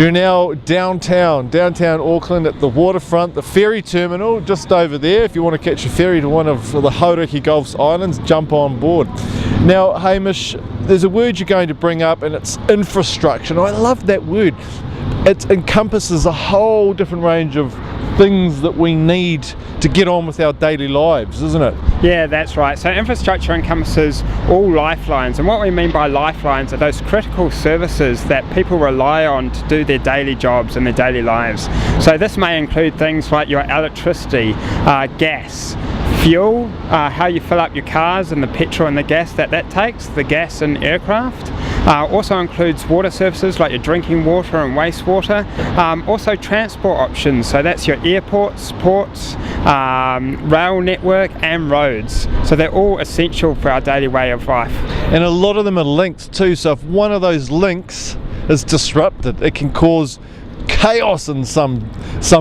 You're now downtown Auckland at the waterfront, the ferry terminal just over there. If you want to catch a ferry to one of the Hauraki Gulf's islands, jump on board. Now, Hamish, there's a word you're going to bring up, and it's infrastructure. And I love that word. It encompasses a whole different range of things that we need to get on with our daily lives, isn't it? Yeah, that's right. So infrastructure encompasses all lifelines, and what we mean by lifelines are those critical services that people rely on to do their daily jobs and their daily lives. So this may include things like your electricity, gas, fuel, how you fill up your cars and the petrol and the gas that takes, the gas in aircraft. Also includes water services like your drinking water and wastewater. Also transport options, so that's your airports, ports, rail network and roads. So they're all essential for our daily way of life. And a lot of them are linked too, so if one of those links is disrupted, it can cause chaos in some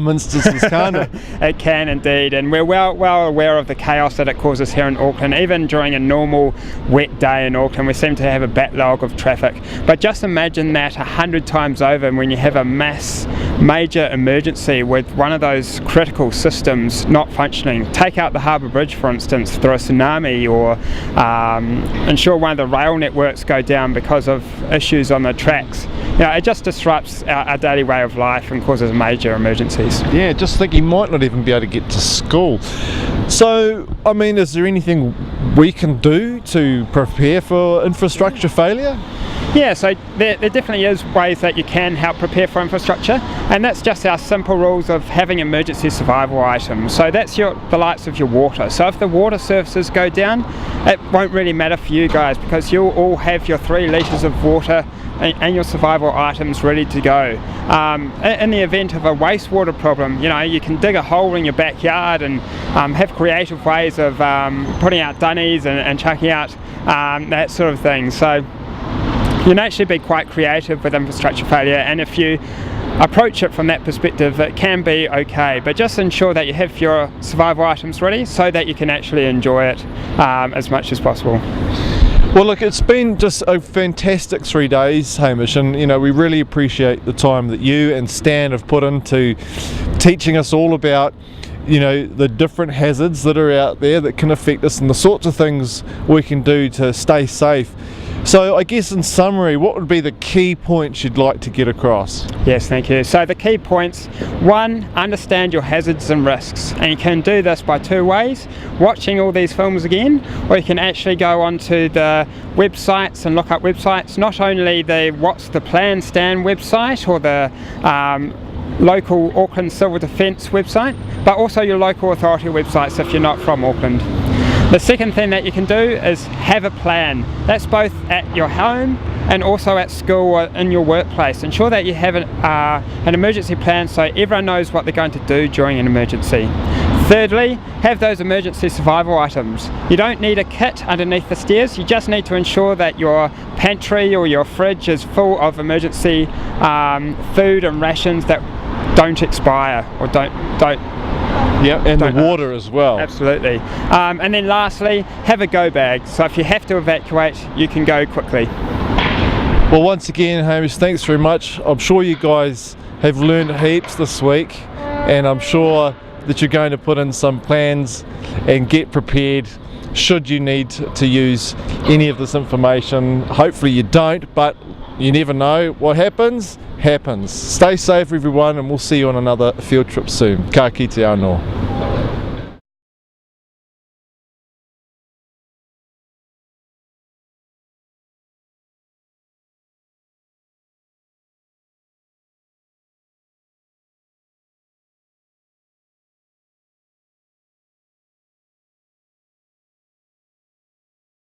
instances, can't it? It can indeed, and we're well aware of the chaos that it causes here in Auckland. Even during a normal wet day in Auckland, we seem to have a backlog of traffic. But just imagine that 100 times over when you have a major emergency with one of those critical systems not functioning. Take out the Harbour Bridge, for instance, through a tsunami, or ensure one of the rail networks go down because of issues on the tracks. You know, it just disrupts our daily way of life and causes major emergencies. Yeah, just think you might not even be able to get to school. So, I mean, is there anything we can do to prepare for infrastructure failure? Yeah, so there definitely is ways that you can help prepare for infrastructure, and that's just our simple rules of having emergency survival items. So that's the likes of your water. So if the water services go down, it won't really matter for you guys, because you'll all have your 3 litres of water and your survival items ready to go. In the event of a wastewater problem, you know, you can dig a hole in your backyard and have creative ways of putting out dunnies and chucking out that sort of thing. So you can actually be quite creative with infrastructure failure, and if you approach it from that perspective, it can be okay. But just ensure that you have your survival items ready so that you can actually enjoy it as much as possible. Well, look, it's been just a fantastic 3 days, Hamish, and you know, we really appreciate the time that you and Stan have put into teaching us all about, you know, the different hazards that are out there that can affect us and the sorts of things we can do to stay safe. So I guess in summary, what would be the key points you'd like to get across? Yes, thank you. So the key points: 1, understand your hazards and risks, and you can do this by 2 ways: watching all these films again, or you can actually go onto the websites and look up websites, not only the What's the Plan Stan website or the local Auckland Civil Defence website, but also your local authority websites if you're not from Auckland. The second thing that you can do is have a plan. That's both at your home and also at school or in your workplace. Ensure that you have an emergency plan so everyone knows what they're going to do during an emergency. Thirdly, have those emergency survival items. You don't need a kit underneath the stairs, you just need to ensure that your pantry or your fridge is full of emergency food and rations that don't expire or don't Yeah, and the water as well. Absolutely. And then lastly, have a go bag. So if you have to evacuate, you can go quickly. Well, once again, Hamish, thanks very much. I'm sure you guys have learned heaps this week, and I'm sure that you're going to put in some plans and get prepared should you need to use any of this information. Hopefully you don't, but you never know. What happens. Stay safe, everyone, and we'll see you on another field trip soon. Ka kite anō.